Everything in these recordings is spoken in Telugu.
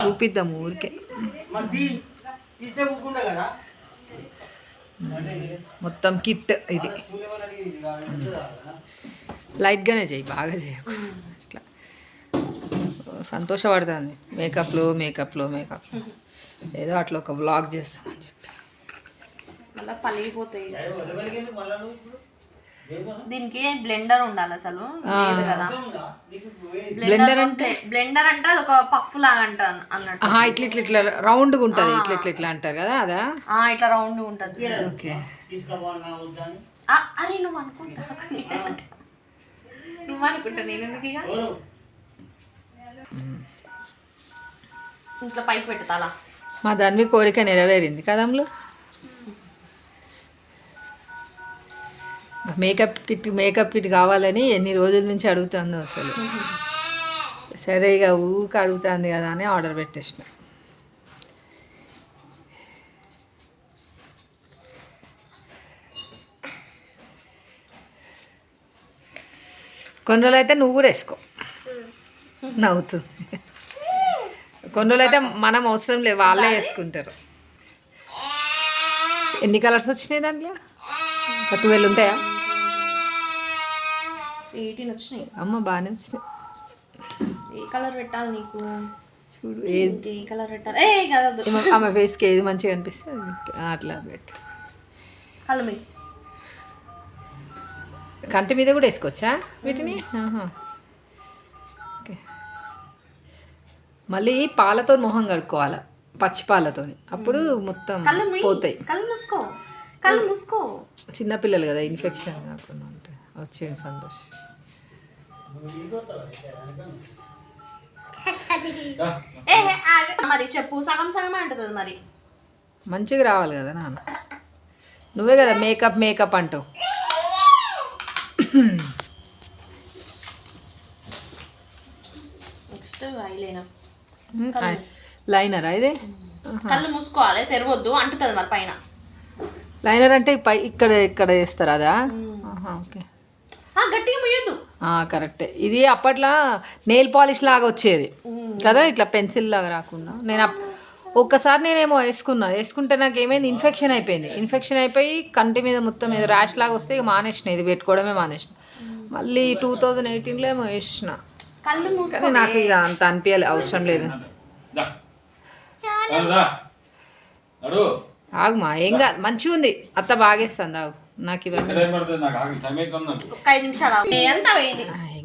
చూపిద్దాం ఊరికే. మొత్తం కిట్ ఇది. లైట్గానే చేయి, బాగా చేయకు. ఇట్లా సంతోషపడుతుంది మేకప్లో ఏదో అట్లా ఒక వ్లాగ్ చేస్తామని చెప్పి. మళ్ళీ పలిగిపోతాయి. దీనికి బ్లెండర్ ఉండాలి అసలు, లేదు కదా. బ్లెండర్ అంటే అది ఒక పఫ్ లాగా అంట అన్నట్టు. ఇట్లా రౌండ్గా ఉంటుంది, ఇట్లా అంటారు కదా, అదా? ఇట్లా రౌండ్గా ఉంటుంది. ఓకే. అరే నువ్వు అనుకుంటా నేను ఎందుకు ఇక ఇంట్లో పైకి పెట్టుతాలా. మా దాని కోరిక నెరవేరింది కదమ్లు. మేకప్ కిట్ కావాలని ఎన్ని రోజుల నుంచి అడుగుతుందో అసలు. సరే ఇక ఊరికి అడుగుతుంది కదా అని ఆర్డర్ పెట్టేసిన. కొన్ని రోజులు అయితే నువ్వు కూడా వేసుకో, నవ్వుతూ. కొన్ని రోజులు అయితే మనం అవసరం లేదు, వాళ్ళే వేసుకుంటారు. ఎన్ని కలర్స్ వచ్చినాయి దాంట్లో? 12 ఉంటాయా? 18 వచ్చినాయి. అమ్మ బాగానే వచ్చినాయి. ఏ కలర్ పెట్టాలి నీకు? చూడు ఏ కలర్ పెట్టాలి. ఆమె ఫేస్కి ఏది మంచిగా అనిపిస్తుంది అట్లా పెట్టి. కళ్ళు మీ కంటి మీద కూడా వేసుకోవచ్చా వీటిని? ఓకే. మళ్ళీ పాలతో మొహం కడుక్కోవాలి, పచ్చి పాలతోని, అప్పుడు మొత్తం పోతాయి. కళ్ళు మూసుకో. చిన్నపిల్లలు కదా, ఇన్ఫెక్షన్ కాకుండా ఉంటాయి. వచ్చేయండి సంతోష్. మరి చెప్పు, సగం సగం అంటుంది మరి. మంచిగా రావాలి కదా నాన్న, నువ్వే కదా మేకప్ అంటావు. నెక్స్ట్ లైనరా ఇది? కళ్ళు మూసుకోవాలి, తెరవద్దు, అంటుతుంది మరి పైన. లైనర్ అంటే ఇక్కడ వేస్తారా అదా? ఓకే. గట్టిగా ముయ్యొద్దు. కరెక్టే. ఇది అప్పట్లో నెయిల్ పాలిష్ లాగా వచ్చేది కదా, ఇట్లా పెన్సిల్ లాగా రాకుండా. ఒక్కసారి నేనేమో వేసుకుంటే నాకు ఏమైంది, ఇన్ఫెక్షన్ అయిపోయి కంటి మీద మొత్తం మీద ర్యాష్ లాగా వస్తే ఇక మానేసిన, ఇది పెట్టుకోవడమే మానేసిన. మళ్ళీ 2018లో ఏమో వేసిన, కానీ నాకు ఇక అంత అనిపించాలి, అవసరం లేదు. ఆగుమా, ఏం కాదు, మంచిగా ఉంది. అత్త బాగేస్తుంది, ఆగు. నాకు ఇవన్నీ ఏం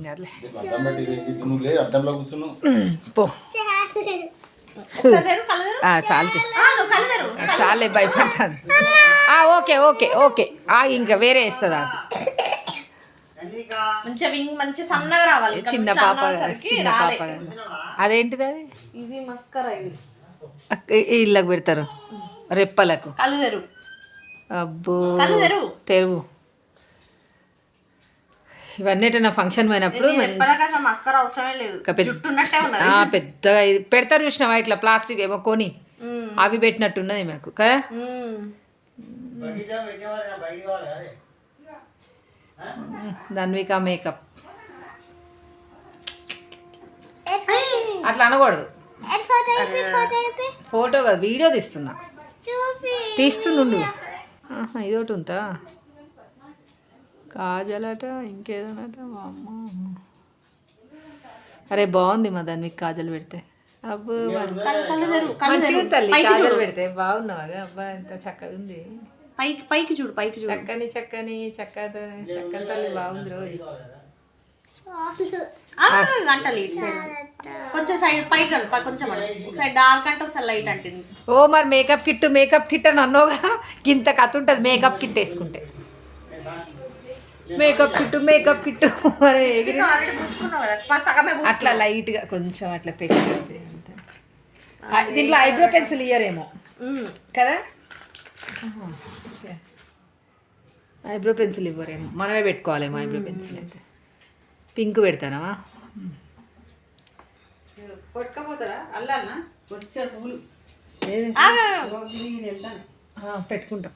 కాదులే. పో చాలే, భయపడతాను. ఓకే. ఇంకా వేరే వేస్తుందా? మంచి సన్నగా రావాలి. చిన్న పాప అదేంటిది? అది ఇది మస్కరా. ఇది ఇళ్ళకి పెడతారు రెప్పలకు. అబ్బో తెరువు. ఇవన్నీ నా ఫంక్షన్ పోయినప్పుడు పెద్దగా పెడతారు చూసినావా, ఇట్లా ప్లాస్టిక్ ఏమో కొని అవి పెట్టినట్టున్నది మాకు కదా. ధన్విక మేకప్ అట్లా అనకూడదు. ఫోటో కాదు, వీడియో తీస్తుండు. ఇదొకటి ఉందా, కాజలట, ఇంకేదోనట. అమ్మ, అరే బాగుంది మా ధన్విక కాజల్ పెడితే. అబ్బో మంచిగా తల్లి, కాజల్ పెడితే బాగున్నావా? అబ్బా ఎంత చక్కగా ఉంది. పైకి చూడు. చక్కని తల్లి, బాగుంది రోజు. కొంచెం సైడ్ పైకి కొంచెం సైడ్ డార్క్ అంటే ఒకసారి లైట్ అంటుంది. ఓ మరి మేకప్ కిట్ అని అన్నావుగా, ఇంత కథ ఉంటుంది మేకప్ కిట్ వేసుకుంటే. మేకప్ కిట్ మరి అట్లా లైట్గా కొంచెం అట్లా పెట్టి. దీంట్లో ఐబ్రో పెన్సిల్ ఇయ్యరేమో కదా, ఐబ్రో పెన్సిల్ ఇవ్వరేమో, మనమే పెట్టుకోవాలేమో ఐబ్రో పెన్సిల్. అయితే పింక్ పెడతానవా? పెట్టుకుంటాం.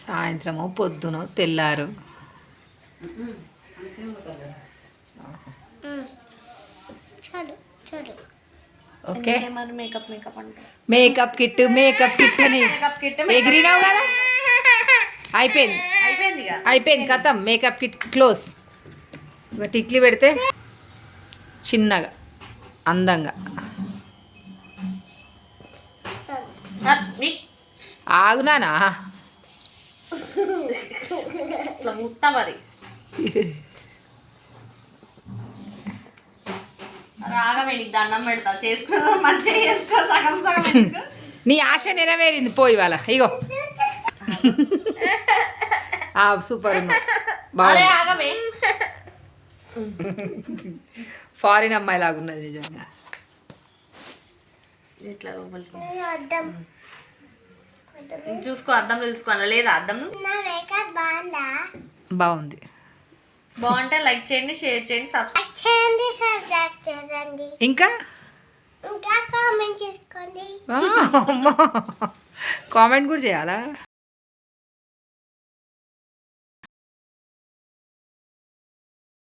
సాయంత్రమో పొద్దునో తెల్లారు ఓకే మరి మేకప్ అంటే మేకప్ కిట్ అని మేకప్ కిట్ ఎగిరినావు కదా, అయిపోయింది అయిపోయింది ఇక. అయిపోయింది కథం. Makeup kit close. ఒక టిక్లీ పెడితే చిన్నగా అందంగా. ఆగునానా ఇట్లా ముత్తా మరి రాగమే నీకు దండం పెడతా, చేసుకున్నా మంచిగా చేసుకో, సగం సగం ఎందుకు? నీ ఆశ నెరవేరింది పోయి వాళ్ళ. ఇగో సూపర్ ఉన్నా, అరే బాగా ఆగమే. ఫారిన్ అమ్మాయి లాగా ఉన్నది నిజంగా. ఇట్లా లోపలికి చూసుకో, అద్దంలో చూసుకో. అలా లేదా అద్దం బాగుంది. బాగుంటే లైక్ చేయండి, షేర్ చేయండి, సబ్స్క్రైబ్ ఇంకా కామెంట్ చేసుకోండి. కామెంట్ కూడా చేయాలా?